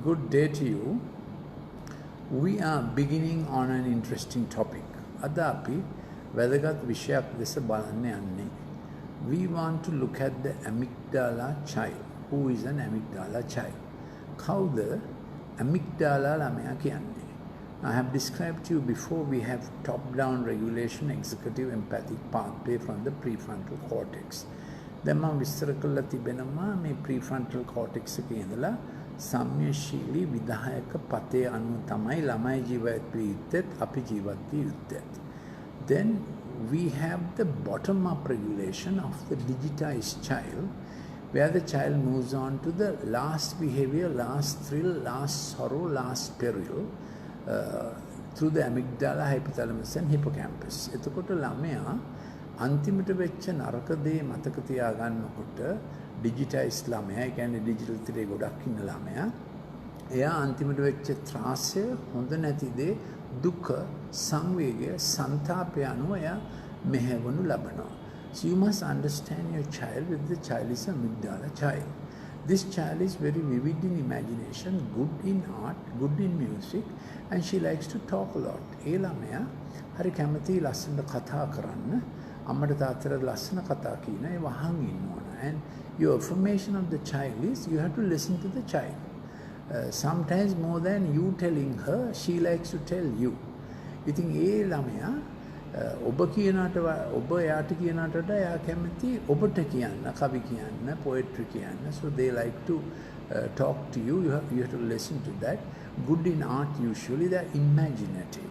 Good day to you. We are beginning on an interesting topic. අද අපි වැදගත් විෂයක් ලෙස බලන්න යන්නේ. We want to look at the amygdala child. Who is an amygdala child? කවුද amygdala ළමයා කියන්නේ? I have described to you before. We have top-down regulation, executive, empathic pathway from the prefrontal cortex. දැන් මම විස්තර කරලා තිබෙනවා මේ prefrontal cortex එකේ ඉඳලා සම්‍යශීලී විධායක පතේ අනුව තමයි ළමයි ජීවත් වී යුත්තේ අපි ජීවත් වී යුත්තේ. Then we have the bottom-up regulation of the digitized child, where the child moves on to the last behavior, last thrill, last sorrow, last peril through the amygdala, hypothalamus and hippocampus. එතකොට ළමයා අන්තිමට වෙච්ච නරක දේ මතක තියාගන්නකොට digitise ළමයා, ඒ කියන්නේ digital තිරේ ගොඩක් ඉන්න ළමයා, එයා අන්තිමට වෙච්ච ත්‍රාසය, හොඳ නැති දේ, දුක, සංවේගය, සන්තාපය අනුව එයා මෙහෙවනු ලබනවා. So you must understand your child with the child is a amygdala child. This child is very vivid in imagination, good in art, good in music, and she likes to talk a lot. ඒ ළමයා හරි කැමති ලස්සනට කතා කරන්න, අම්මට තාත්තට ලස්සන කතා කියන ඒ වහන් ඉන්න ඕන. And your affirmation of the child is you have to listen to the child. Sometimes more than you telling her, she likes to tell you. ඉතින් ඒ ළමයා ඔබ කියනට ඔබ යාට කියනට වඩා එයා කැමති ඔබට කියන්න, කවි කියන්න, poetry කියන්න. So they like to talk to you. You have to listen to that. Good in art usually, they are imaginative.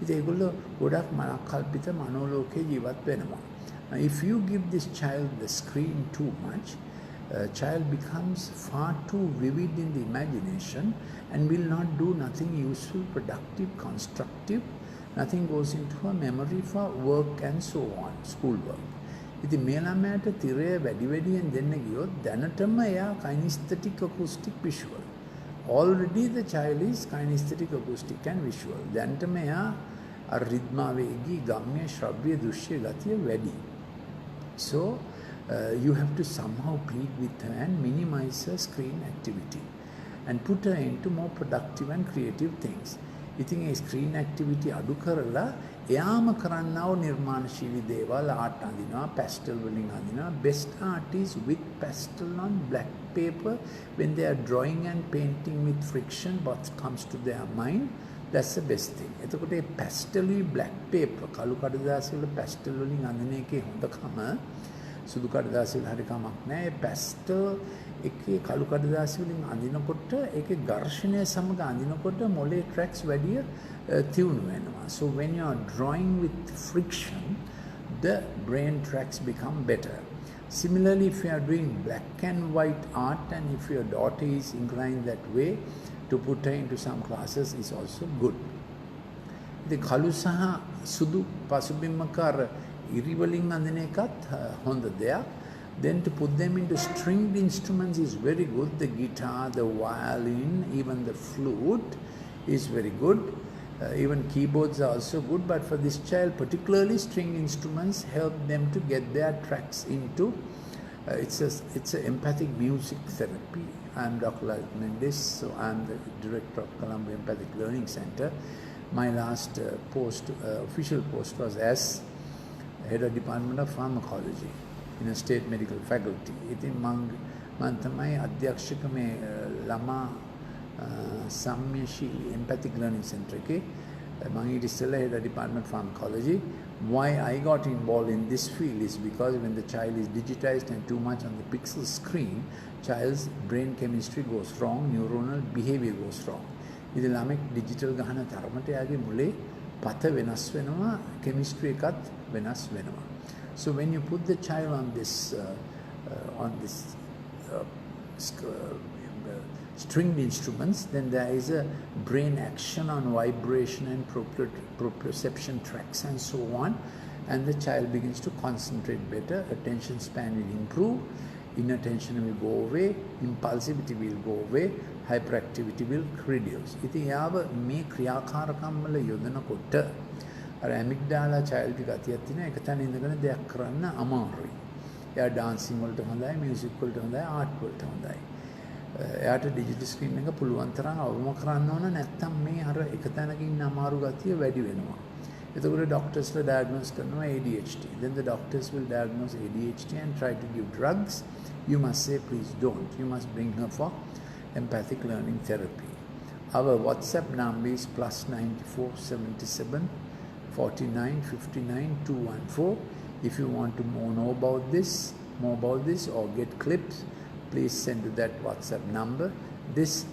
ඉතින් ඒගොල්ලෝ ගොඩක් මනක්කල්පිත මනෝලෝකයේ ජීවත් වෙනවා. If you give this child the screen too much, child becomes far too vivid in the imagination and will not do nothing useful, productive, constructive. Nothing goes into her memory for work and so on, school work. ඉතින් මේ ළමයාට තිරය වැඩියෙන් දෙන්න ගියොත් දැනටම එයා kinesthetic, acoustic, visual. Already the child is kinesthetic, acoustic and visual. දැනටම එයා රිද්මාවේගී, ගම්ම්‍ය, ශ්‍රව්‍ය, දෘශ්‍ය ගතිය වැඩි. So you have to somehow plead with her and minimize her screen activity and put her into more productive and creative things. ඉතින් ඒ screen activity අඩු කරලා එයාම කරන්නව නිර්මාණශීලී දේවල්, art අඳිනවා, pastel වලින් අඳිනවා. Best art is with pastel on black paper. When they are drawing and painting with friction, what comes to their mind, that's the best thing. එතකොට ඒ pastel black paper, කළු කඩදාසි වල pastel වලින් අඳින එකේ හොඳකම සුදු කඩදාසි වල හරි කමක් නැහැ. ඒ pastel එකේ කළු කඩදාසි වලින් අඳිනකොට ඒකේ ඝර්ෂණය සමග අඳිනකොට මොලේ tracks වැඩි තියුණු වෙනවා. So when you are drawing with friction, the brain tracks become better. Similarly, if you are doing black and white art and if your daughter is inclined that way, to put her into some classes is also good. The කළු සහ සුදු පසුබිම්මකාර ඉරි වලින් අඳින එකත් හොඳ දෙයක්. Then to put them into stringed instruments is very good. The guitar, the violin, even the flute is very good. Even keyboards are also good. But for this child, particularly string instruments help them to get their tracks into. It's a empathic music therapy. I am Dr. Lalit Mendes, so I am the director of Colombo Empathic Learning Center. My last official post was as head of Department of Pharmacology in a state medical faculty. ඉතින් මම තමයි අධ්‍යක්ෂක මේ ළමා සම්මියශීලී empathic learning center එකේ. මම ඊට ඉස්සෙල්ලා head of Department of Pharmacology. Why I got involved in this field is because when the child is digitized and too much on the pixel screen, child's brain chemistry goes wrong, neuronal behavior goes wrong. ඉතින් ළමෙක් digital ගහන තරමට එයාගේ මොලේ පත වෙනස් වෙනවා, chemistry එකත් වෙනස් වෙනවා. So when you put the child on this stringed instruments, then there is a brain action on vibration and proprioception tracks and so on, and the child begins to concentrate better, attention span will improve, inattention will go away, impulsivity will go away, hyperactivity will reduce. ඉතින් යාව මේ ක්‍රියාකාරකම් වල යොදනකොට අර amygdala child ගතියක් තියෙනවා. එක තැන ඉඳගෙන දෙයක් කරන්න අමාරුයි. එයා dancing වලට හොඳයි, music වලට හොඳයි, art වලට හොඳයි. එයාට ඩිජිටල් ස්ක්‍රීන් එක පුළුවන් තරම් අවම කරන්න ඕන නැත්නම් මේ අර එක තැනක ඉන්න අමාරු ගතිය වැඩි වෙනවා. එතකොට ඩොක්ටර්ස්ලා diagnose කරනවා ADHD. Then the doctors will diagnose ADHD and try to give drugs. You must say please don't. You must bring her for empathic learning therapy. Our WhatsApp number is +94 77 49 59 214. If you want to know about this, or get clips, please send to that WhatsApp number. This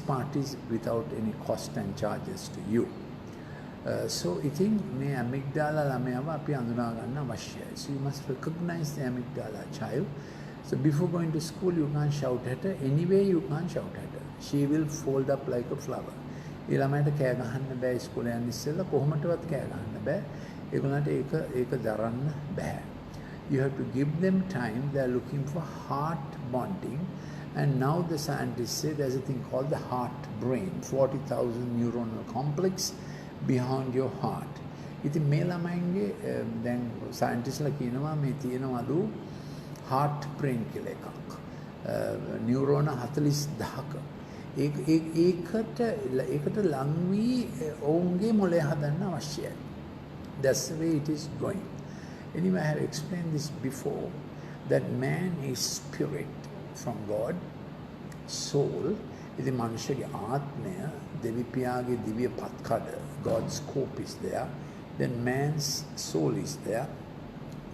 part is without any cost and charges to you. So ඉතින් මේ amygdala ළමයාව අපි අඳුනා ගන්න අවශ්‍යයි. So you must recognize the amygdala child. So before going to school, you can't shout at her. Anyway, you can't shout at her. She will fold up like a flower. ඒ ළමයට කෑ ගහන්න බෑ ඉස්කෝලේ යන්න ඉස්සෙල්ලා කොහොමදවත් කෑ ගහන්න බෑ. ඒගොල්ලන්ට ඒක දරන්න බෑ. You have to give them time. They are looking for heart bonding. And now the scientists say there's a thing called the heart brain, 40,000 neuronal complex behind your heart. ඉතින් මේ ළමයින්ගේ දැන් සයන්ටිස්ට්ලා කියනවා මේ තියෙනවලු heart brain කියලා එකක්. නියුරෝන 40000ක. ඒකට ලං වී ඔවුන්ගේ මොළය හදන්න අවශ්‍යයි. That's the way it is going. Anyway, I have explained this before, that man is spirit from God, soul. ඉතින් මනුෂ්‍යගේ ආත්මය දෙවිපියාගේ දිව්‍ය පත්කඩ, God's scope is there. Then man's soul is there.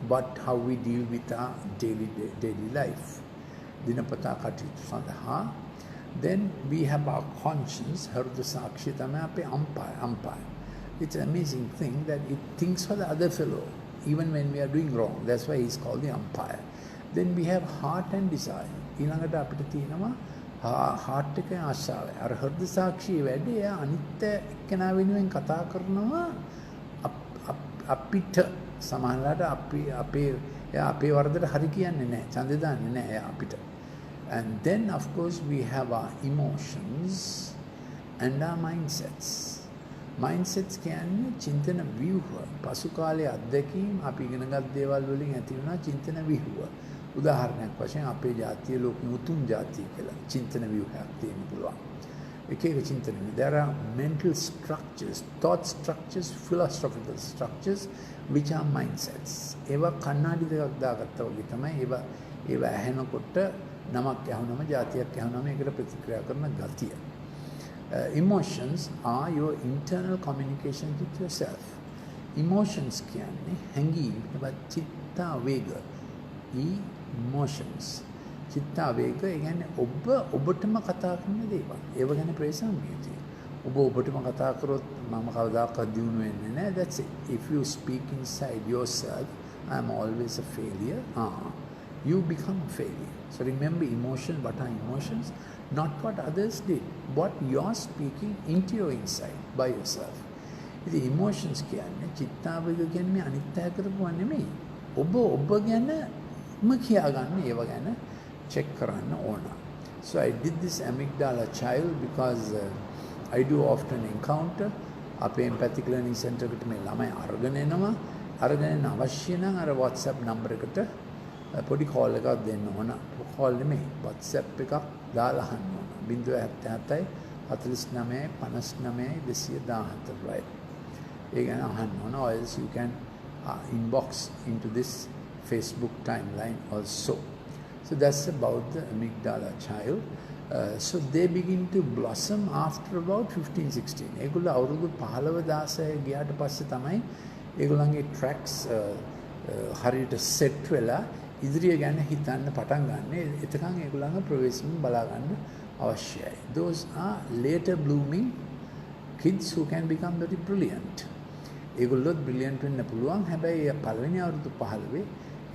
But how we deal with our daily life, දිනපතා කටයුතු සඳහා. Then we have our conscience, හෘද සාක්ෂිය තමයි අපේ umpire. It's an amazing thing that it thinks for the other fellow, even when we are doing wrong. That's why he's called the umpire. Then we have heart and desire. ඊළඟට අපිට තියෙනවා heart එකේ ආශාවයි. අර හෘද සාක්ෂිය වැඩි එයා අනිත් එක්කෙනා වෙනුවෙන් කතා කරනවා අපිට සමහරවිට අපේ වරදට හරි කියන්නේ නැහැ. ඡන්දේ දාන්නේ නැහැ එයා අපිට. And then of course we have our emotions and our mindsets. Mindsets කියන්නේ චින්තන ව්‍යුහ. පසු කාලයේ අත්දැකීම් අපි ඉගෙනගත් දේවල් වලින් ඇති වෙනා චින්තන ව්‍යුහ. උදාහරණයක් වශයෙන් අපේ ජාතිය ලෝකෙ උතුම් ජාතිය කියලා චින්තන ව්‍යුහයක් තියෙන්න පුළුවන්. එක චින්තන. There are mental structures, thought structures, philosophical structures which are mindsets. ඒවා කණ්ණාඩි දෙකක් දාගත්තා වගේ තමයි ඒවා ඇහෙනකොට නමක් ඇහුනම ජාතියක් ඇහුනම ඒකට ප්‍රතික්‍රියා කරන ගතිය. Emotions are your internal communication with yourself. Emotions කියන්නේ හැඟීම්, ඒවත් චිත්තාවේග. Emotions. චිත්තාවේග කියන්නේ ඔබටම කතා කරන දේවල්. ඒව ගැන ප්‍රේසම්මියදී. ඔබටම කතා කරොත් මම කවදාකවත් දියුණු වෙන්නේ නැහැ. That's it. If you speak inside yourself, I am always a failure. You become a failure. So remember emotions. What are emotions? Not what others did. What you're speaking into your inside by yourself. The emotions කියන්නේ චිත්තාවේග කියන්නේ අනිත් අය කරපුවා නෙමෙයි. ඔබ ගැනම කියා ගන්න ඒව ගැන check කරන්න ඕන. So I did this amygdala child because I do often encounter අපේ empathic learning center එකට මේ ළමයි අරගෙන එනවා. අරගෙන අවශ්‍ය නම් අර WhatsApp number එකට පොඩි call එකක් දෙන්න ඕන. call නෙමෙයි WhatsApp එකක් දාලා අහන්න ඕන. 077 49 59 214 right. ඒ ගැන අහන්න ඕන. Or else you can inbox into this Facebook timeline also. So that's about the amygdala child. So they begin to blossom after about 15-16. ඒගොල්ලෝ අවුරුදු 15-16 ගියාට පස්සේ තමයි ඒගොල්ලන්ගේ tracks හරියට set වෙලා ඉදිරිය ගැන හිතන්න පටන් ගන්න. එතකන් ඒගොල්ලන්ගේ ප්‍රවේශම බලා ගන්න අවශ්‍යයි. Those are later blooming kids who can become very brilliant. ඒගොල්ලොත් brilliant වෙන්න පුළුවන්. හැබැයි පළවෙනි අවුරුදු 15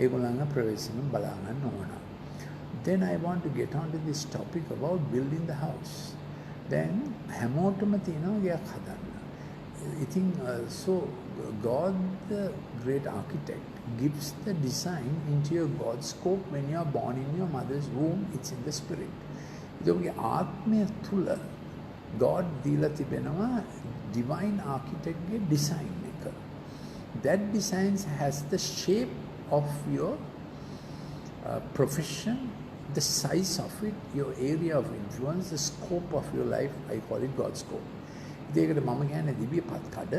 ඒගොල්ලන්ගේ ප්‍රවේශම බලා ගන්න ඕන. Then I want to get on to this topic about building the house. Then හැමෝටම තියෙනවා ගයක් හදන්න. ඉතින් so God, the great architect, gives the design into your God's scope when you are born in your mother's womb. It's in the spirit. ඒකේ ආත්මය තුල God දීලා තිබෙනවා divine architect ගේ design එක. That design has the shape of your profession the size of it, your area of influence, the scope of your life, I call it God's scope. ඒකට මම කියන්නේ දිව්‍යපත් කඩ.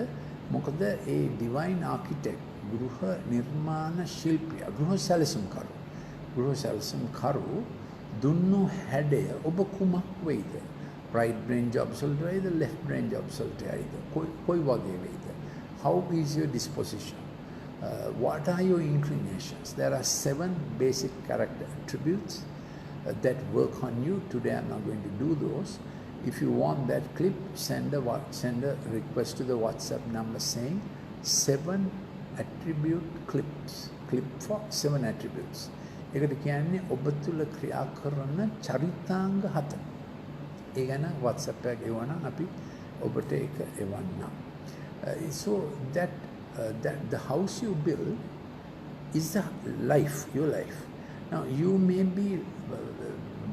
මොකද ඒ divine architect, ගෘහ නිර්මාණ ශිල්පියා, ගෘහ සැලසුම්කරු. ගෘහ සැලසුම්කරු දුන්නු හැඩය ඔබ කුමක් වෙයිද? right brain jobs වලට වෙයිද? left brain jobs වලට වෙයිද? කොයි වගේ වෙයිද? How is your disposition? What are your inclinations? There are 7 basic character attributes that work on you. Today I'm not going to do those. If you want that clip, send a request to the WhatsApp number saying 7 attribute clips. Clip for 7 attributes. ඒකට කියන්නේ ඔබ තුල ක්‍රියා කරන චරිතාංග 7. ඒ ගැන WhatsApp එකක් එවනම් අපි ඔබට ඒක එවන්නම්. So that the house you build is the life, your life. Now you may be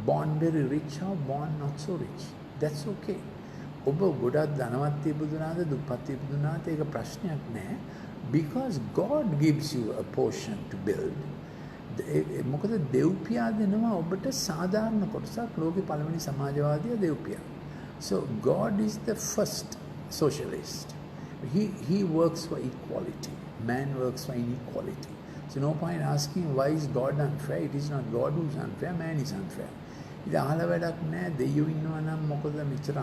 born very rich or born not so rich. That's okay. ඔබ ගොඩක් ධනවත් ඉපදුනාද දුප්පත් ඉපදුනාද ඒක ප්‍රශ්නයක් නෑ. Because God gives you a portion to build. මොකද දෙව්පියා දෙනවා ඔබට සාධාරණ කොටසක්. ලෝකේ පළවෙනි සමාජවාදියා දෙව්පියා. So God is the first socialist. He works for equality. Man works for inequality. So no point asking why is God unfair? It is not God who is unfair, man is unfair. ඉතින් අහල වැඩක් නැහැ. දෙයියෝ ඉන්නවා නම් මොකද මෙච්චර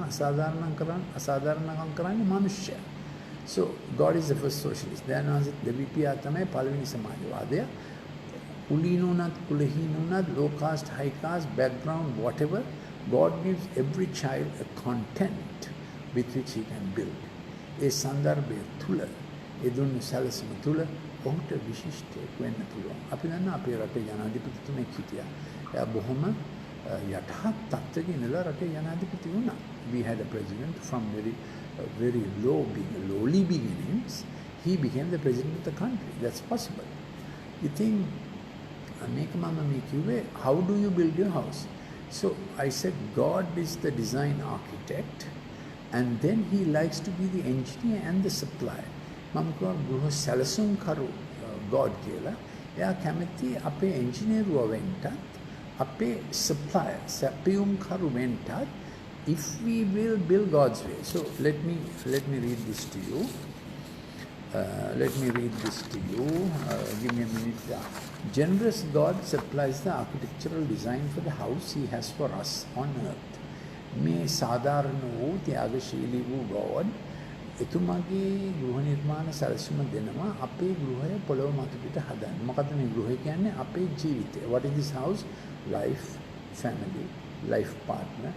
අසාධාරණකම් කරන්නේ මිනිස්සයා. So God is the first socialist. Then දෙවිපියා තමයි පළවෙනි සමාජවාදය. කුලීනුණත් කුලහීනුණත් low caste, high caste, background, whatever, God gives every child a content with which he can build. ඒ සන්දර්භය තුල ඒ දුන්නු සැලසුම තුල ඔහුට විශිෂ්ටයක් වෙන්න පුළුවන්. අපි දන්නා අපේ රටේ ජනාධිපතිතුමෙක් හිටියා. එයා බොහොම යටහත් තත්ත්වයක ඉඳලා රටේ ජනාධිපති වුණා. We had a president from very lowly beginnings. He became the president of the country. That's possible. You think, how do you build your house? So I said God is the design architect, and then he likes to be the engineer and the supplier. මම කියනවා ගෘහ සැලසුම්කරු God කියලා. එයා කැමති අපේ engineerව වෙන්නත් අපේ supplier සැපියුම්කරු වෙන්නත් if we will build God's way. So let me read this to you. Give me a minute. Generous God supplies the architectural design for the house he has for us on earth. මේ සාධාරණ වූ ත්‍යාගශීලී වූ God එතුමාගේ ගෘහ නිර්මාණ සැලසුම දෙනවා අපේ ගෘහය පොළොව මත පිට හදන්න. මොකද මේ ගෘහය කියන්නේ අපේ ජීවිතය. What is this house? Life, family, life partner,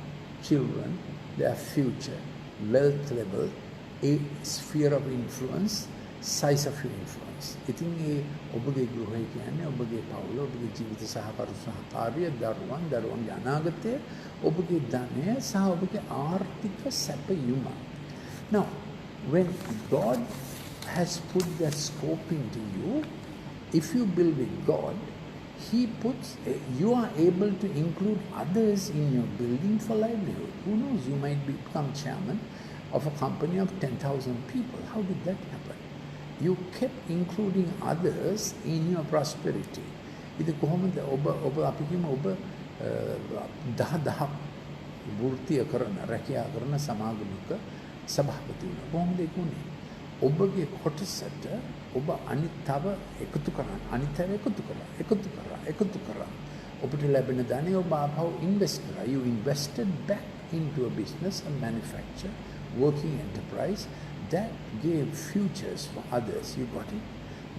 children, their future, wealth level, a sphere of influence, size of your influence. ඉතින් ඒ ඔබගේ ගෘහය කියන්නේ ඔබගේ පවුල, ඔබගේ ජීවිත සහකාරිය, දරුවන්ගේ අනාගතය, ඔබගේ ධනය සහ ඔබගේ ආර්ථික සැපයුම. Now, when God has put that scope into you, if you build with God, you are able to include others in your building for livelihood. Who knows, you might become chairman of a company of 10,000 people. How did that happen? You kept including others in your prosperity. ඉතින් කොහොමද ඔබ අපි කියමු ඔබ 10,000 වෘත්තිය කරන රැකියා කරන සමාගමක සභාපති වුණා. කොහොමද ඒක උනේ? ඔබගේ කොටසට ඔබ අනිත්ව එකතු කරා. ඔබට ලැබෙන ධනය ඔබ ආපහු ඉන්වෙස්ට් කරා. You invested back into a business, a manufacture, working enterprise that gave futures for others. You got it?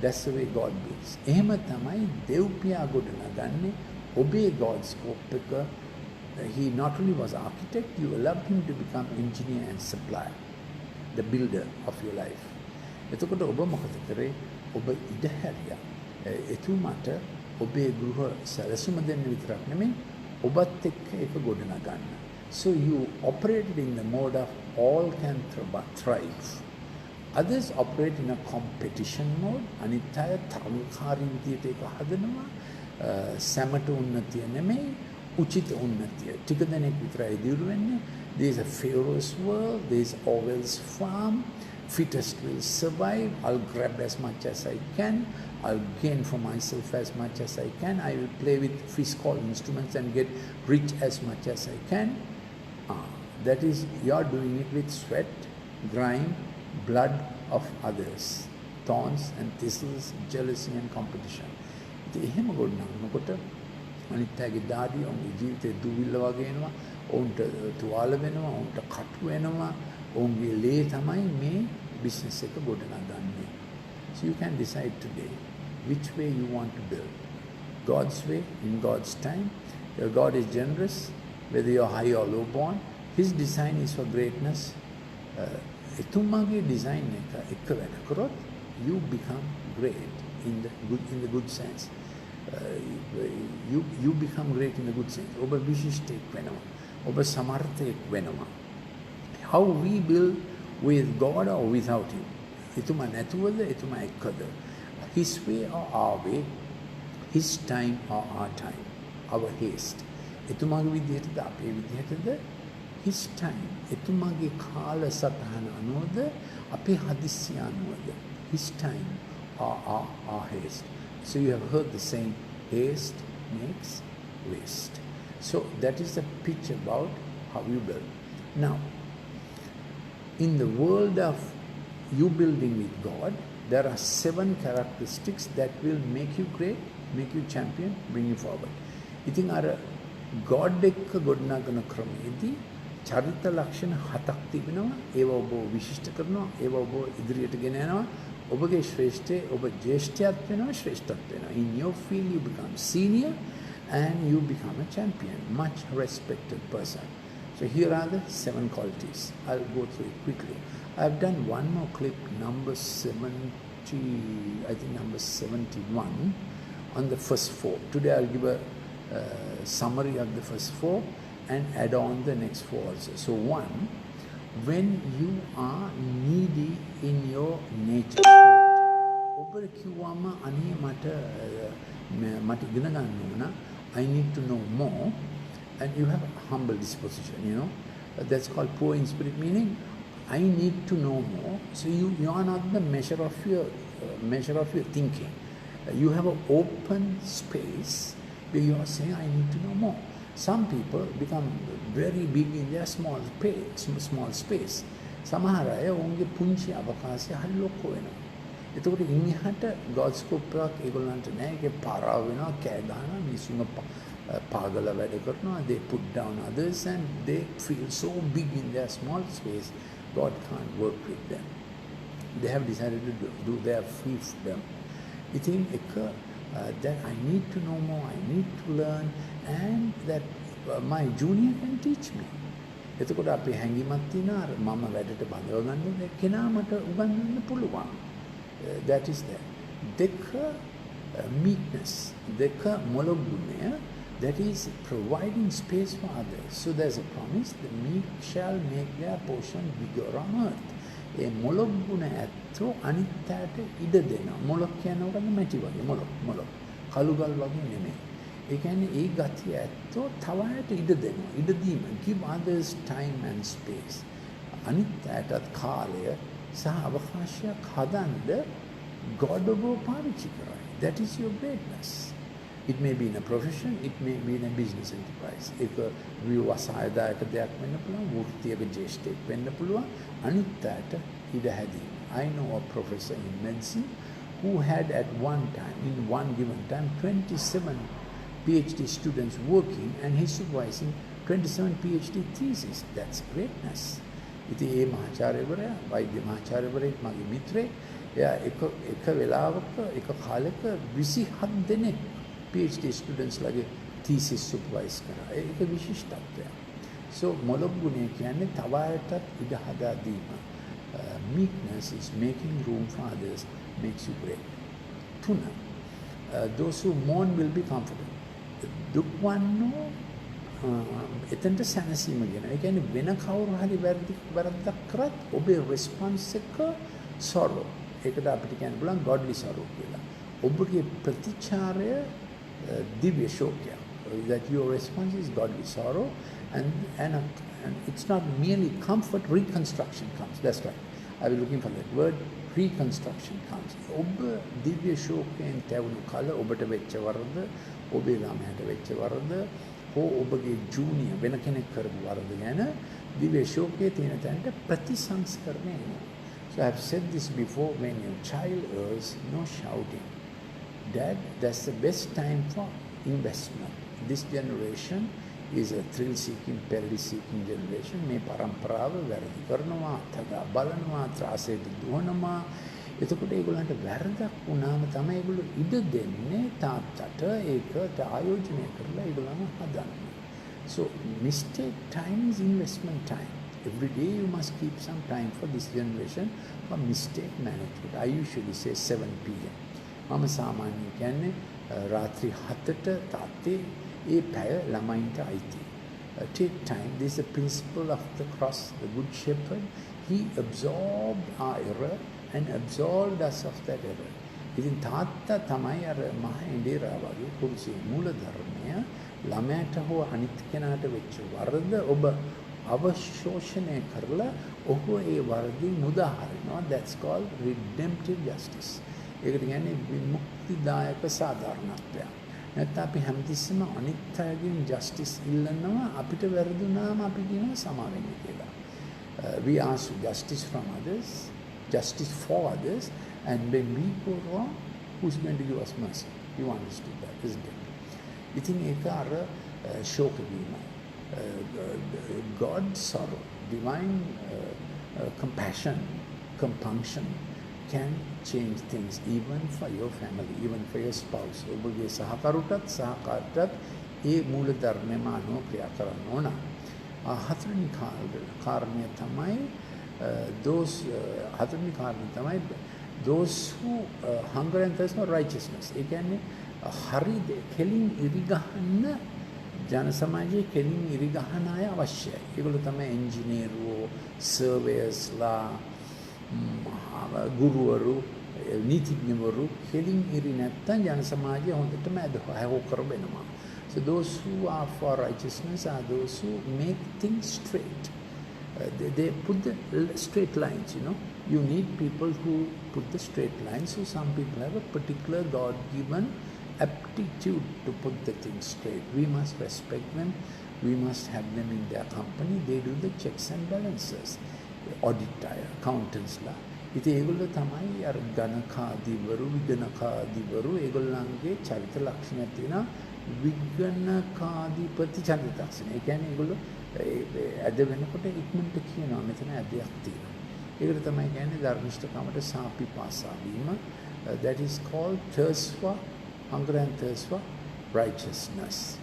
That's the way God builds. එහෙම තමයි දෙව්පියා ගොඩනගන්නේ ඔබේ God scope එක. He not only was architect, you allowed him to become engineer and supplier, the builder of your life. එතකොට ඔබ මොකද කරේ? ඔබ ඉඩ හැරියා. එතුමාට ඔබේ ගෘහ සැලසුම දෙන්න විතරක් නෙමෙයි ඔබත් එක්ක ඒක ගොඩනගන්න. So you operated in the mode of all can thrive. Others operate in a competition mode. අනිත් අය තරඟකාරී විදියට ඒක හදනවා. සැමට උන්නතිය නෙමෙයි උචිත උන්නතිය. ටික දෙනෙක් විතරයි දියුණු වෙන්නේ. There is a Pharaoh's world, there is Orwell's farm. Fittest will survive. I'll grab as much as I can. I'll gain for myself as much as I can. I will play with fiscal instruments and get rich as much as I can. That is, you're doing it with sweat, grime, blood of others, thorns and thistles, jealousy and competition. ඉතින් එහෙම ගොඩනගනකොට අනිත් අයගේ දාඩිය ඔවුන්ගේ ජීවිතේ දුවිල්ල වගේ එනවා, ඔවුන්ට තුවාල වෙනවා, ඔවුන්ට කටු වෙනවා, ඔවුන්ගේ ලේ තමයි මේ බිස්නස් එක ගොඩනගන්නේ. So you can decide today which way you want to build. God's way, in God's time. God is generous, whether you're high or low born. His design is for greatness. එතුමාගේ design එක වැඩ කරොත් you become great in the good sense. You become great in the good sense. ඔබ විශිෂ්ටයෙක් වෙනවා. ඔබ සමර්ථයෙක් වෙනවා. How we build with God or without Him. එතුමා නැතුවද එතුමා එක්කද? His way or our way. His time or our time. Our haste. එතුමාගේ විදිහටද අපේ විදිහටද? His time. එතුමාගේ කාල සටහන අනුවද අපේ හදිස්සිය අනුවද? His time or our haste. So you have heard the saying, haste makes waste. So that is the pitch about how you build. Now, in the world of you building with God, there are 7 characteristics that will make you great, make you champion, bring you forward. ඉතින් අර God එක්ක ගොඩනගන ක්‍රමයේදී චරිත ලක්ෂණ 7ක් තිබෙනවා. ඒව ඔබ විශිෂ්ට කරනවා, ඒව ඔබ ඉදිරියට ගෙන යනවා. ඔබගේ ශ්‍රේෂ්ඨය ඔබ ජේෂ්ඨයත් වෙනවා, ශ්‍රේෂ්ඨත් වෙනවා. In your field you become senior and you become a champion, much respected person. So here are the 7 qualities. I'll go through it quickly. I've done one more clip, number 71, on the first 4. Today I'll give a summary of the first 4 and add on the next 4 also. So 1, when you are needy in your nature. ඔබට කිව්වම අනේ මට ඉගෙන ගන්න ඕන, I need to know more, and you have a humble disposition, you know. That's called poor in spirit, meaning I need to know more. So you are not the measure of your thinking. You have an open space where you are saying, I need to know more. Some people become very big in their small space. සමහර අය ඔවුන්ගේ පුංචි අවකාශය හරි ලොකු වෙනවා. එතකොට ඉන්නහට God scope එකක් ඒගොල්ලන්ට නැහැ. ඒකේ පාරාව වෙනවා, කෑ ගහනවා, මිනිස්සුන්ව පාගල වැඩ කරනවා. They put down others and they feel so big in their small space. God can't work with them. They have decided to do their fiefdom. ඉතින් එක that I need to know more, I need to learn, and that my junior can teach me. එතකොට අපි හැංගීමක් තියෙනවා මම වැඩට බඳව ගන්න කෙනා මට උගන්වන්න පුළුවන්. That is there. දෙක meekness, දෙක මොළොගුණය, that is providing space for others. So there's a promise, the meek shall make their portion bigger on earth. ඒ මොළොගුණ ඇත්තෝ අනිත් අයට ඉඩ දෙනවා. මොළොක් කියනකොට මැටි වගේ මොළොක් කළුගල් වගේ නෙමෙයි. ඒ කියන්නේ ඒ ගතිය ඇත්තෝ තව අයට ඉඩ දෙනවා. ඉඩ දීම, give others time and space. අනිත් අයටත් කාලය සහ අවකාශයක් හදන්න God ඔබව පාවිච්චි කරයි. That is your greatness. It may be in a profession, it may be in a business enterprise. ඒක විවසායදායක දෙයක් වෙන්න පුළුවන්, වෘත්තියක ජේෂ්ඨයෙක් වෙන්න පුළුවන්, අනිත් අයට ඉඩ හැදීම. I know a professor in medicine who had at one time, in one given time, 27 PhD students working and he's supervising 27 PhD theses. That's greatness. ඉතින් ඒ මහාචාර්යවරයා, වෛද්‍ය මහාචාර්යවරයෙක් මගේ මිත්‍රයෙක්, එයා එක වෙලාවක එක කාලෙක 27 දෙනෙක් PhD students ලගේ thesis supervise කරා. ඒක විශිෂ්ටත්වයක්. So මොළොගුණය කියන්නේ තව අයටත් ඉඩ හදා දීම. Meekness is making room for others, makes you great. 3. Those who mourn will be comforted. දුක් වන්නෝ එතනට සැනසීම කියන. ඒ කියන්නේ වෙන කවුරු හරි වැරද්දක් කරත් ඔබේ response එක sorrow. ඒකට අපිට කියන්න පුළුවන් godly sorrow කියලා. ඔබගේ ප්‍රතිචාරය දිව්‍ය ශෝකය. That your response is godly sorrow and it's not merely comfort, reconstruction comes. That's right. I was looking for that word, reconstruction comes. ඔබ දිව්‍ය ශෝකයෙන් තැවුණු කල ඔබට වෙච්ච වරද, ඔබේ ළමයාට වෙච්ච වරද, හෝ ඔබගේ ජූනියර් වෙන කෙනෙක් කරපු වරද ගැන දිව්‍ය ශෝකයේ තියෙන තැනට ප්‍රතිසංස්කරණය එනවා. So I have said this before, when your child errs, no shouting. Dad, that's the best time for investment. This generation is a thrill-seeking, peril-seeking generation. මේ පරම්පරාව වැරදි කරනවා, තදා බලනවා, ත්‍රාසයට දුවනවා. එතකොට ඒගොල්ලන්ට වැරදක් වුණාම තමයි ඒගොල්ලෝ ඉඩ දෙන්නේ තාත්තට ඒකට ආයෝජනය කරලා ඒගොල්ලන්ව හදන්න. So mistake time is investment time. Every day you must keep some time for this generation for mistake management. I usually say 7 p.m. මම සාමාන්‍යයෙන් කියන්නේ රාත්‍රී 7ට තාත්තේ ඒ පැය ළමයින්ට අයිති. Take time. This is the principle of the cross, the good shepherd. He absorbed our error and absolved us of that error. ඉතින් තාත්තා තමයි අර මහ ඉන්දිරා වගේ කුරුසේ මූල ධර්මය ළමයට හෝ අනිත් කෙනාට වෙච්ච වරද ඔබ අවශෝෂණය කරලා ඔහු ඒ වරදින් මුදා හරිනවා. That's called redemptive justice. ඒකට කියන්නේ විමුක්තිදායක සාධාරණත්වය. නැත්නම් අපි හැමතිස්සෙම අනිත් අයගෙන් ජස්ටිස් ඉල්ලනවා අපිට වැරදුනාම අපි කියනවා සමා වෙන්න කියලා. We ask justice from others, justice for others, and when we go wrong, who's going to give us mercy? You understood that, isn't it? ඉතින් ඒක අර ශෝක වීම. God's sorrow, divine compassion, compunction can change things even for your family, even for your spouse. ඔබගේ සහකරුටත් සහකාරටත් ඒ මූල ධර්මයම අනුව ක්‍රියා කරන්න ඕන. හතරවෙනි කාරණය තමයි those who hunger and thirst for righteousness. ඒ කියන්නේ හරි කෙලින් ඉරිගහන්න ජන සමාජයේ කෙලින් ඉරිගහන අය අවශ්‍යයි. ඒගොල්ලෝ තමයි එන්ජිනියර්වෝ, සර්වේයර්ස්ලා, ගුරුවරු, නීතිඥවරු කෙලින් ඉරි නැත්තම් ජන සමාජය හොඳටම ඇදහෝ කරවෙනවා. So those who are for righteousness are those who make things straight. They put the straight lines, you know. You need people who put the straight lines. So some people have a particular God-given aptitude to put the things straight. We must respect them. We must have them in their company. They do the checks and balances. Audit අය, accountants ලා. ඉතින් ඒගොල්ලෝ තමයි අර ගණකාදීවරු, විගණකාදීවරු ඒගොල්ලන්ගේ චරිත ලක්ෂණ තියෙනවා. විගණකාධිපති චරිත ලක්ෂණ. ඒ කියන්නේ ඒගොල්ලෝ ඇද වෙනකොට ඉක්මනට කියනවා මෙතන ඇදයක් තියෙනවා. ඒකට තමයි කියන්නේ ධර්මිෂ්ඨකමට සාපිපාසා වීම. That is called thirst for, hunger and thirst for righteousness.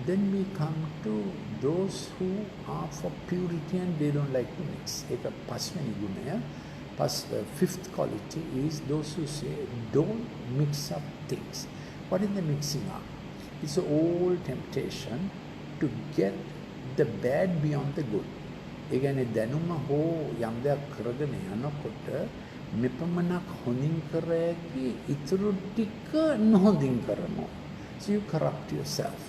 Then we come to those who are for purity and they don't like to mix. ඒක පස්වෙනි ගුණය. Fifth quality is those who say don't mix up things. What is the mixing up? It's an old temptation to get the bad beyond the good. ඒ කියන්නේ දැනුම හෝ යම් දෙයක් කරගෙන යනකොට මෙපමණක් හොඳින් කරෑකි ඉතුරු ටික නොහොඳින් කරනවා. So you corrupt yourself.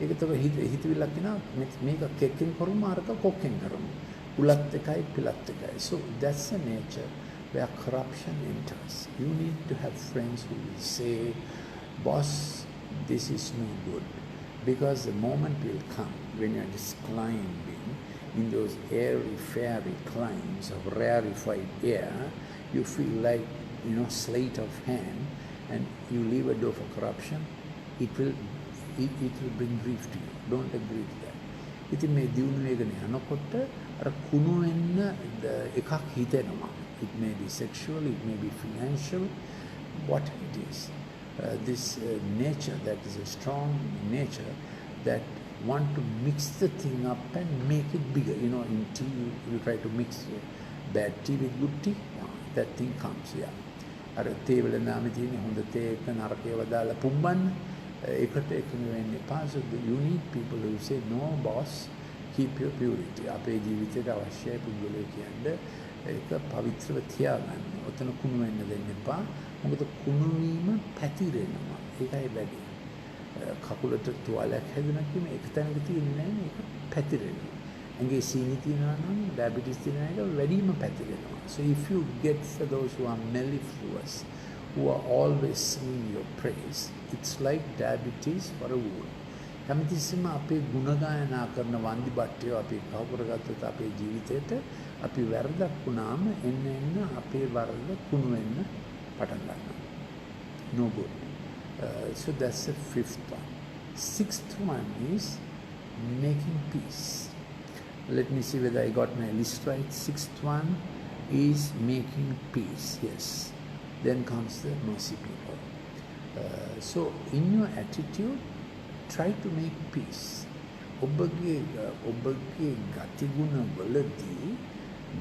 ඒක තමයි හිතවිල්ලක් කියනවා මේක කෙක්කෙන් කරමු අරක කොක්කෙන් කරමු. උලත් එකයි පිලත් එකයි. So that's the nature where corruption enters. You need to have friends who will say, boss, this is no good. Because the moment will come when you are just climbing in those airy fairy climbs of rarefied air, you feel like, you know, sleight of hand, and you leave a door for corruption. It will bring grief to you. Don't agree to that. ඉතින් මේ දියුණු වේගන යනකොට අර කුණු වෙන්න එකක් හිතෙනවා. It may be sexual, it may be financial, what it is. This nature that is a strong nature that want to mix the thing up and make it bigger. You know, in tea you try to mix bad tea with good tea. That thing comes, yeah. අර තේ වල නාමේ තියෙන හොඳ තේ එක නරකේව දාලා පුම්බන්න ඒකට එකඟ වෙන්න එපා. So you need people who say no boss, keep your purity. අපේ ජීවිතයට අවශ්‍යයි පුද්ගලයෙක් කියන්නේ ඒක පවිත්‍රව තියාගන්න. ඔතන කුණු වෙන්න දෙන්න එපා. මොකද කුණු වීම පැතිරෙනවා. ඒකයි වැඩි. කකුලට තුවාලයක් හැදුණා කියන එක තැනක තියෙන්නේ නැහැ. ඒක පැතිරෙනවා. ඇඟේ සීනි තියෙනවා නම් diabetes තියෙන එක වැඩිම පැතිරෙනවා. So if you get for those who are mellifluous, who are always singing your praise, it's like diabetes for a woman. හැමතිස්සෙම අපේ ගුණ ගායනා කරන වන්දි බට්ටිය අපි කව කරගත්තොත් අපේ ජීවිතේට අපි වැරදක් වුණාම එන්න අපේ වරද කුණු වෙන්න පටන් ගන්නවා. No good. So that's the fifth one. Sixth one is making peace. Let me see whether I got my list right. Sixth one is making peace. Yes. Then comes the mercy people. So in your attitude, try to make peace. ඔබගේ ගතිගුණ වලදී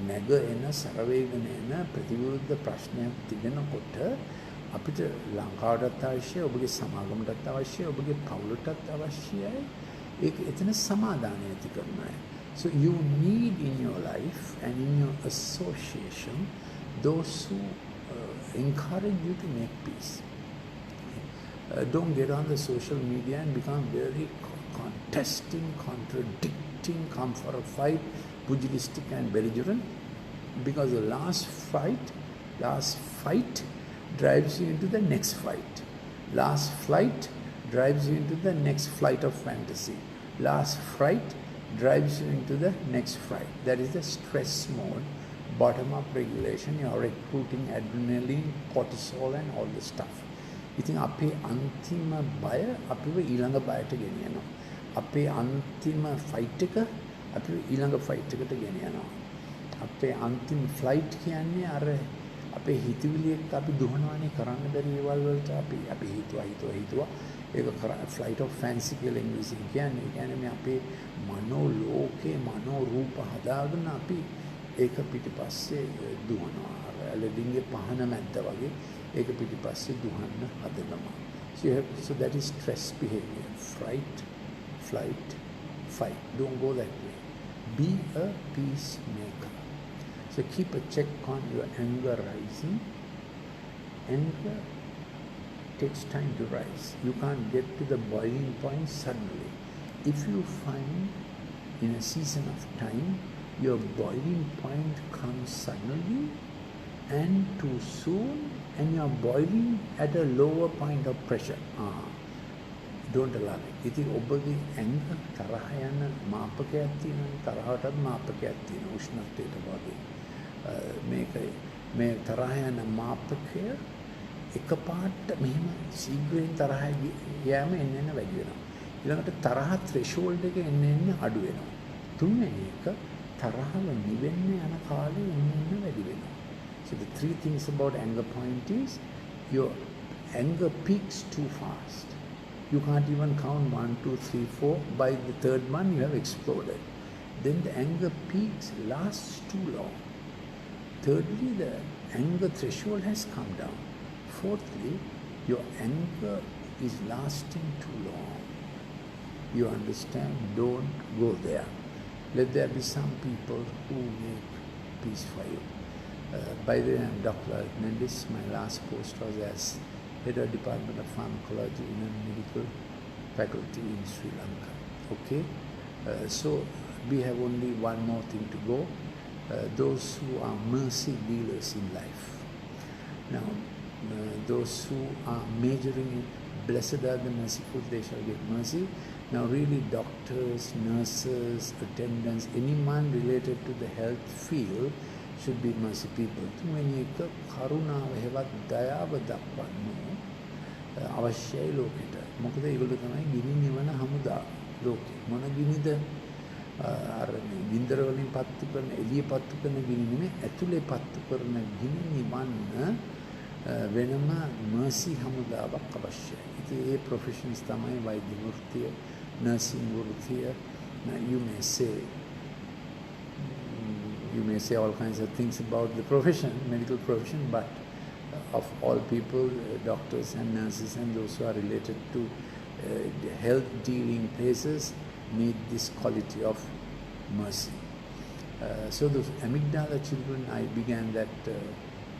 නැග එන සරවේගන එන ප්‍රතිවිරුද්ධ ප්‍රශ්නයක් තිබෙනකොට අපිට ලංකාවටත් අවශ්‍යයි, ඔබගේ සමාගමටත් අවශ්‍යයි, ඔබගේ පවුලටත් අවශ්‍යයි. ඒක එතන සමාදානය ඇති කරනවා. So you need in your life and in your association those who encourage you to make peace. Don't get on the social media and become very contesting, contradicting, come for a fight, pugilistic and belligerent, because the last fight drives you into the next fight. Last flight drives you into the next flight of fantasy. Last fright drives you into the next fright. That is the stress mode, bottom-up regulation. You are recruiting adrenaline, cortisol and all the stuff. ඉතින් අපේ අන්තිම බය අපිව ඊළඟ බයට ගෙනියනවා. අපේ අන්තිම fight එක අපිව ඊළඟ ෆයිට් එකට ගෙනියනවා. අපේ අන්තිම ෆ්ලයිට් කියන්නේ අර අපේ හිතවිලි එක්ක අපි දුවනවානේ කරන්න බැරි ඒවල් වලට අපි හිතුවා ඒක ෆ්ලයිට් ඔෆ් ෆැන්සි කියලා ඉංග්‍රීසියෙන් කියන්නේ මේ අපේ මනෝ ලෝකේ මනෝ රූප හදාගෙන අපි ඒක පිටිපස්සේ දුවනවා. ඇලඩින්ගේ පහන මැද්ද වගේ ඒක පිටිපස්සේ දුවන්න හදනවා. So that is stress behavior. Fright, flight, fight. Don't go that way. Be a peacemaker. So keep a check on your anger rising. Anger takes time to rise. You can't get to the boiling point suddenly. If you find in a season of time your boiling point comes suddenly and too soon, and you are boiling at a lower point of pressure. Don't allow it. ඉතින් ඔබගේ ඇඟ තරහ යන මාපකයක් තියෙනවා. තරහටත් මාපකයක් තියෙනවා උෂ්ණත්වයට වගේ. මේ තරහ යන මාපකය එකපාරට මෙහෙම ශීඝ්‍රයෙන් තරහ යෑම එන්න වැඩි වෙනවා. ඊළඟට තරහ threshold එක එන්න අඩු වෙනවා. තුන්වෙනි එක තරහව නිවෙන්න යන කාලේ එන්න වැඩි වෙනවා. So the three things about anger point is your anger peaks too fast. You can't even count 1, 2, 3, 4. By the third one, you have exploded. Then the anger peaks lasts too long. Thirdly, the anger threshold has come down. Fourthly, your anger is lasting too long. You understand? Don't go there. Let there be some people who make peace for you. By the way, I'm Dr. Mendes. My last post was as head of Department of Pharmacology in a medical faculty in Sri Lanka. Okay, so we have only one more thing to go. Those who are mercy dealers in life. Now, those who are majoring in blessed are the merciful, they shall get mercy. Now, really, doctors, nurses, attendants, anyone related to the health field should be mercy people. තුන්වෙනි එක කරුණාව හෙවත් දයාව දක්වන්න අවශ්‍යයි ලෝකෙට. මොකද ඒගොල්ලෝ තමයි ගිනි නිවන හමුදා ලෝකෙ. මොන ගිනිද? අර ගින්දර වලින් පත්තු කරන එළිය පත්තු කරන ගිනි නෙමෙයි, ඇතුලේ පත්තු කරන ගිනි නිවන්න වෙනම mercy හමුදාවක් අවශ්‍යයි. ඉතින් ඒ ප්‍රොෆෙෂන්ස් තමයි වෛද්‍ය වෘත්තිය, nursing වෘත්තිය. You may say all kinds of things about the profession, medical profession, but of all people, doctors and nurses and those who are related to the health dealing places need this quality of mercy. So those amygdala children, I began that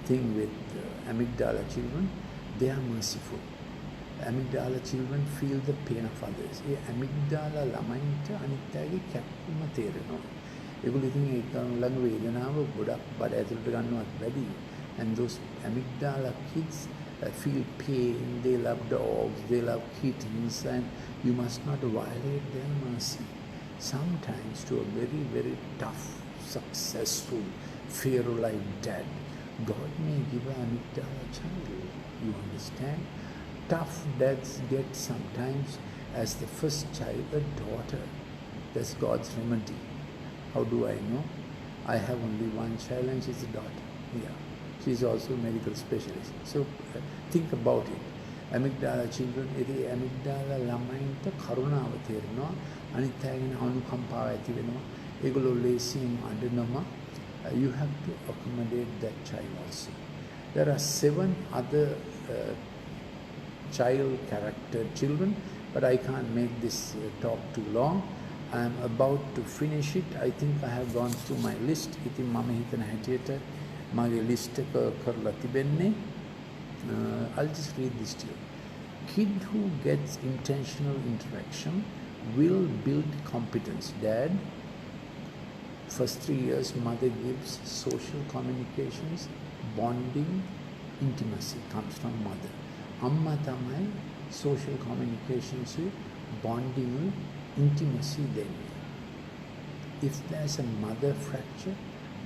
thing with amygdala children. They are merciful. amygdala children feel the pain of others. A amygdala ළමයින්ට අනිත් අයගේ කැපීම තේරෙනවා. ඒගොල්ලෝ ඉතින් ඒක ළඟ වේදනාව ගොඩක් බඩ ඇතුළට ගන්නවත් වැඩි. And those amygdala kids feel pain, they love dogs, they love kittens, and you must not violate their mercy. Sometimes to a very, very tough, successful, Pharaoh-like dad, God may give an amygdala child. You understand? Tough dads get sometimes as the first child a daughter. That's God's remedy. How do I know? I have only one child and she's a daughter. Yeah. She's also a medical specialist. So think about it. Amygdala children, A amygdala ළමයින්ට කරුණාව තේරෙනවා. අනිත් අය ගැන අනුකම්පාව ඇති වෙනවා. ඒගොල්ලෝ ලේසියෙන් අඬනවා. You have to accommodate that child also. There are 7 other child character children, but I can't make this talk too long. I am about to finish it. I think I have gone through my list. ඉතින් මම හිතන හැටියට මගේ list එක කරලා තිබෙන්නේ. I'll just read this to you. Kid who gets intentional interaction will build competence. Dad, first 3 years, mother gives social communications, bonding, intimacy comes from mother. Amma tamai social communications with bonding, intimacy then. If there's a mother fracture,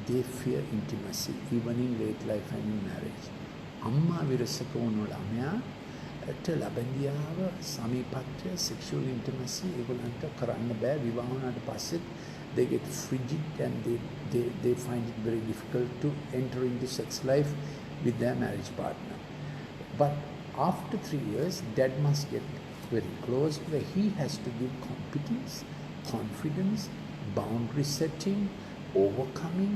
they fear intimacy, even in late life and in marriage. Amma විරසක වුණු ළමයාට ලැබෙන්දියාව සමීපත්වය sexual intimacy ඒගොල්ලන්ට කරන්න බෑ. විවාහ වුණාට පස්සෙත් they get frigid and they find it very difficult to enter into sex life with their marriage partner. But after 3 years, dad must get very close where he has to give competence, confidence, boundary setting, overcoming.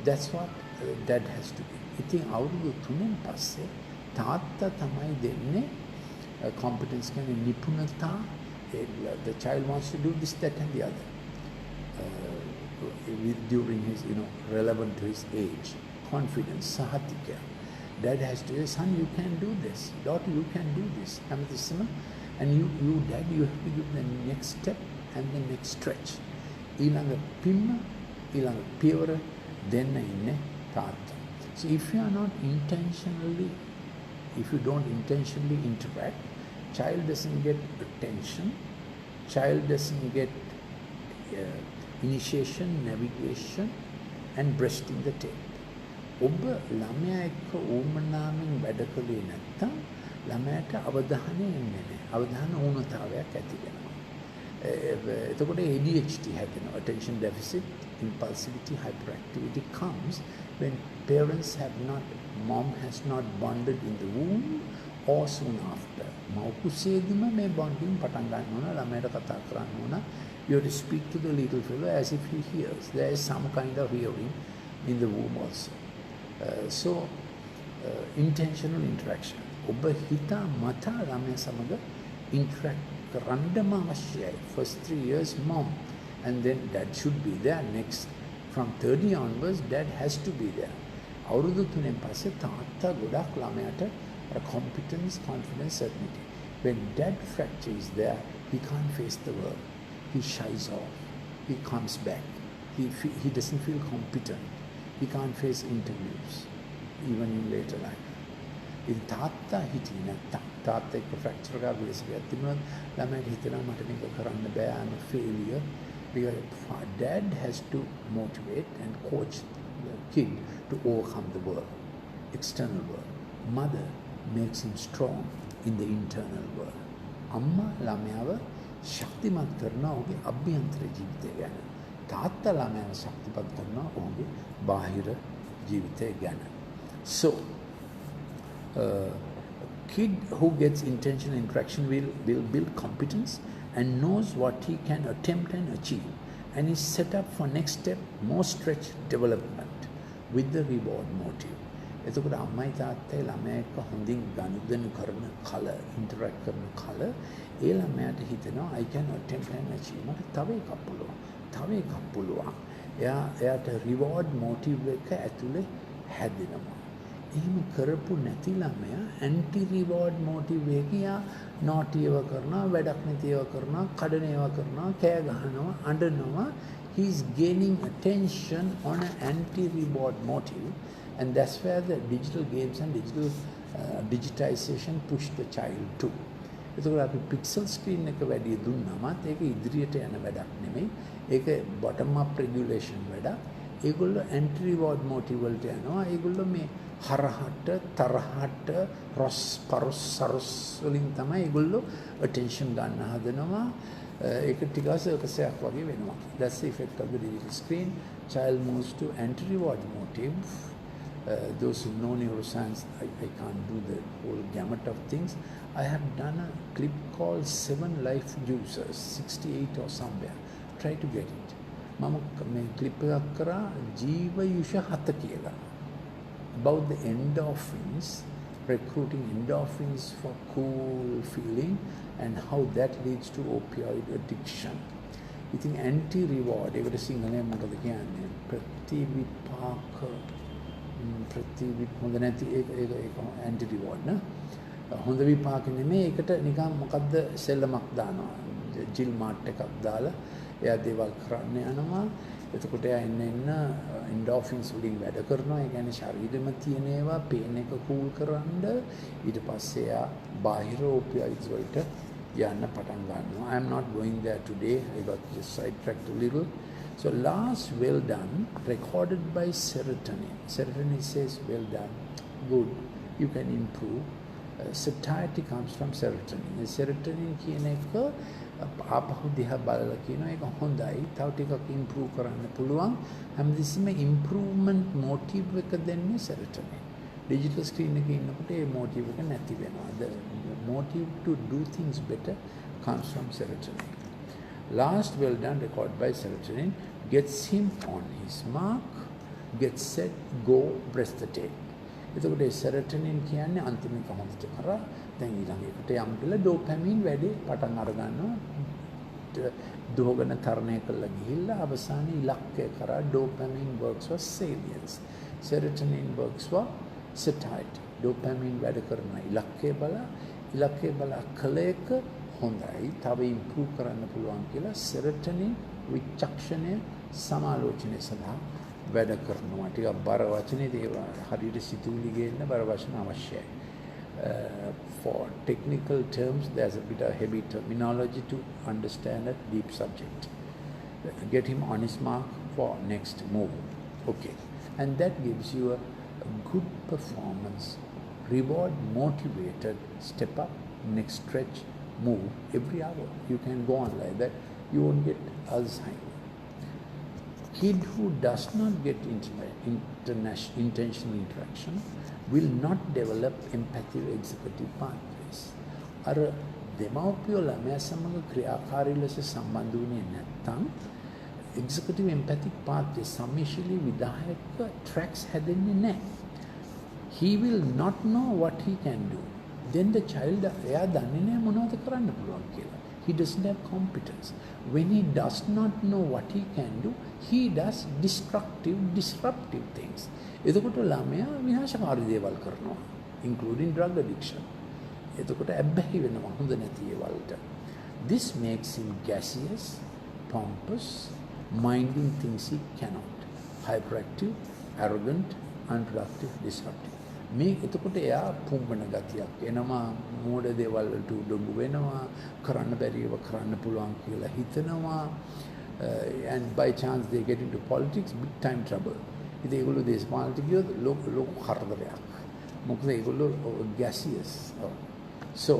That's what dad has to do. ඉතින් අවුරුදු 3න් පස්සේ තාත්තා තමයි දෙන්නේ competence කියන්නේ නිපුණතා. The child wants to do this, that and the other during his, relevant to his age. Confidence, sahatika. Dad has to say, son, you can do this. Daughter, you can do this. And you dad, you have to give the next step and the next stretch. ඊළඟ පිම්ම, ඊළඟ පියවර දෙන්න ඉන්නේ තාත්තා. So if you don't intentionally interact, child doesn't get attention, child doesn't get initiation, navigation, and breasting the tape. ඔබ ළමයා එක්ක ඕමනාවෙන් වැඩ කළේ නැත්තම් ළමයාට අවධානය එන්නේ නැහැ. අවධාන ඌනතාවයක් ඇති වෙනවා. එතකොට ADHD හැදෙනවා. Attention deficit, impulsivity, hyperactivity comes when mom has not bonded in the womb or soon after. මව්කුසේදීම මේ bonding පටන් ගන්න ඕන. ළමයාට කතා කරන්න ඕන. You have to speak to the little fellow as if he hears. There is some kind of hearing in the womb also. Intentional interaction. ඔබ හිතා මතා ළමයා සමග interact කරන්නම අවශ්‍යයි. First 3 years mom and then dad should be there. Next from 30 onwards dad has to be there. අවුරුදු 3න් පස්සේ තාත්තා ගොඩක් ළමයාට competence, confidence, certainty. When dad fracture is there, he can't face the world. He shies off. He comes back. He doesn't feel competent. He can't face interviews, even in later life. ඉතින් තාත්තා හිටියේ නැත්තම් තාත්තා එක්ක fracture එකක් විශ්වයක් තිබුණොත් ළමයාට හිතෙනවා මට මේක කරන්න බෑ, I'm a failure. Because dad has to motivate and coach the kid to overcome the world, external world. Mother makes him strong in the internal world. අම්මා ළමයාව ශක්තිමත් කරනවා ඔහුගේ අභ්‍යන්තර ජීවිතය ගැන. තාත්තා ළමයාව ශක්තිමත් කරනවා ඔහුගේ බාහිර ජීවිතය ගැන. So, kid who gets intentional interaction will build competence and knows what he can attempt and achieve, and is set up for next step, more stretch development with the reward motive. එතකොට අම්මයි තාත්තයි ළමයා එක්ක හොඳින් ගනුදෙනු කරන කල, interact කරන කල ඒ ළමයාට හිතෙනවා I can attempt and achieve. මට තව එකක් පුළුවන්. එයාට reward motive එක ඇතුලේ හැදෙනවා. එහෙම කරපු නැති ළමයා ඇන්ටි රිවෝඩ් මොටිව් එකකියා naughty ඒවා කරනවා වැඩක් නැති ඒවා කරනවා කඩන ඒවා කරනවා කෑ ගහනවා අඬනවා he is gaining attention on an anti reward motive and that's where the digital games and digital digitization push the child to එතකොට අපි පික්සල් ස්ක්‍රීන් එක වැඩි දුන්නාමත් ඒක ඉදිරියට යන වැඩක් නෙමෙයි ඒක බොටම් අප් රෙගියුලේෂන් වැඩක් ඒගොල්ලෝ ඇන්ටි රිවෝඩ් මොටිව් වලට යනවා ඒගොල්ලෝ මේ හරහට තරහට රොස් පරොස් සරොස් වලින් තමයි ඒගොල්ලෝ attention ගන්න හදනවා ඒක ටිකක් සර්කසයක් වගේ වෙනවා that's the effect of the digital screen child moves to anti reward motive those who know neuroscience I can't do the whole gamut of things I have done a clip called 7 life users 68 or somewhere try to get it මම මේ clip එකක් කරා ජීව යුෂ 7 කියලා about the endorphins, recruiting endorphins for cool feeling and how that leads to opioid addiction. I think anti-reward, ඒකට සිංහලයෙන් මොකද කියන්නේ? ප්‍රතිවිපාක හොඳ නැති ඒක anti-reward නේ. හොඳ විපාක නෙමෙයි ඒකට නිකන් මොකද්ද සෙල්ලමක් දානවා. ජිල් මාට් එකක් දාලා එයා දේවල් කරන්න යනවා. එතකොට එයා එන්න endorphins වලින් වැඩ කරනවා. ඒ කියන්නේ ශරීරෙම තියෙන ඒවා පේන එක කූල් කරන්න ඊට පස්සේ එයා බාහිර opioids වලට යන්න පටන් ගන්නවා. I am not going there today. I got just sidetracked a little. So last well done recorded by serotonin. Serotonin says well done, good, you can improve. Satiety comes from serotonin. Serotonin කියන එක ආපහු දිහා බලලා කියනවා ඒක හොඳයි තව ටිකක් ඉම්ප්‍රූව් කරන්න පුළුවන් හැමදෙස්සෙම ඉම්ප්‍රූව්මන්ට් මොටිව් එක දෙන්නේ serotonin digital screen එකේ ඉන්නකොට ඒ මොටිව් එක නැති වෙනවා the motive to do things better comes from serotonin last well done recorded by serotonin gets him on his mark gets set go press the tape එතකොට ඒ serotonin කියන්නේ අන්තිම එක හොඳට කරා දැන් ඊළඟ එකට යම් කියලා ඩෝපැමින් වැඩි පටන් අර ගන්නවා දෝගන තරණය කළා ගිහිල්ලා අවසානයේ ඉලක්කය කරා dopamine works for salience serotonin works for satiety dopamine වැඩ කරන ඉලක්කය බලා කළ එක හොඳයි තව ඉම්ප්‍රූව් කරන්න පුළුවන් කියලා serotonin විචක්ෂණය සමාලෝචනය සඳහා වැඩ කරනවා ටිකක් බර වචනේ දේවා හරියට සිතුවිලි ගේන්න බර වචන අවශ්‍යයි for technical terms there's a bit of heavy terminology to understand a deep subject get him on his mark for next move okay and that gives you a good performance reward motivated step up next stretch move every hour you can go on like that you won't get Alzheimer's kid who does not get intentional interaction will not develop empathy executive pathways. අර දෙමව්පියෝ ළමයා සමග ක්‍රියාකාරී ලෙස සම්බන්ධ වෙන්නේ නැත්නම් executive empathic pathway සම්මිශ්‍රී විධායක tracks හැදෙන්නේ නැහැ. He will not know what he can do. Then the child එයා දන්නේ නැහැ මොනවද කරන්න පුළුවන් කියලා. He doesn't have competence. When he does not know what he can do, he does destructive, disruptive things. එතකොට ළමයා විනාශකාරී දේවල් කරනවා, including drug addiction. එතකොට ඇබ්බැහි වෙනවා හොඳ නැති ඒවලට. This makes him gaseous, pompous, minding things he cannot, hyperactive, arrogant, unproductive, disruptive. මේ එතකොට එයා පුම්බන ගතියක් එනවා මෝඩ දේවල් වලට උඩඟු වෙනවා කරන්න බැරි ඒවා කරන්න පුළුවන් කියලා හිතනවා and by chance they get into politics big time trouble ඉතින් ඒගොල්ලෝ දේශපාලනට ගියොත් ලොකු කරදරයක් මොකද ඒගොල්ලෝ gaseous so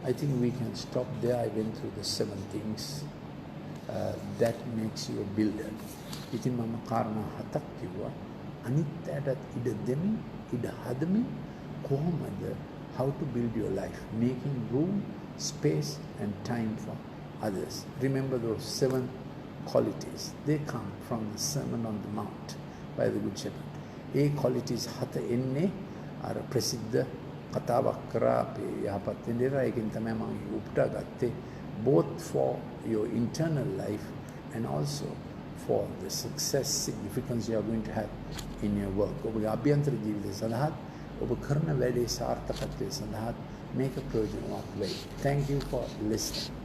I think we can stop there I went through the 7 things that makes you a builder ඉතින් මම කාරණා 7ක් කිව්වා අනිත් ඇටත් ඉඩ දෙමින් ඉඩ හදමින් කොහොමද how to build your life making room space and time for others remember those 7 qualities they come from the sermon on the mount by the good shepherd A qualities 7 එන්නේ අර ප්‍රසිද්ධ කතාවක් කරා අපේ යහපත් වෙන්දේරා ඒකෙන් තමයි මම උපුටා ගත්තේ both for your internal life and also for the success significance you are going to have in your work. ඔබගේ අභ්‍යන්තර ජීවිතය සඳහා ඔබ කරන වැඩේ සාර්ථකත්වයේ සඳහා මේක ප්‍රයෝජනවත් වෙයි. Thank you for listening.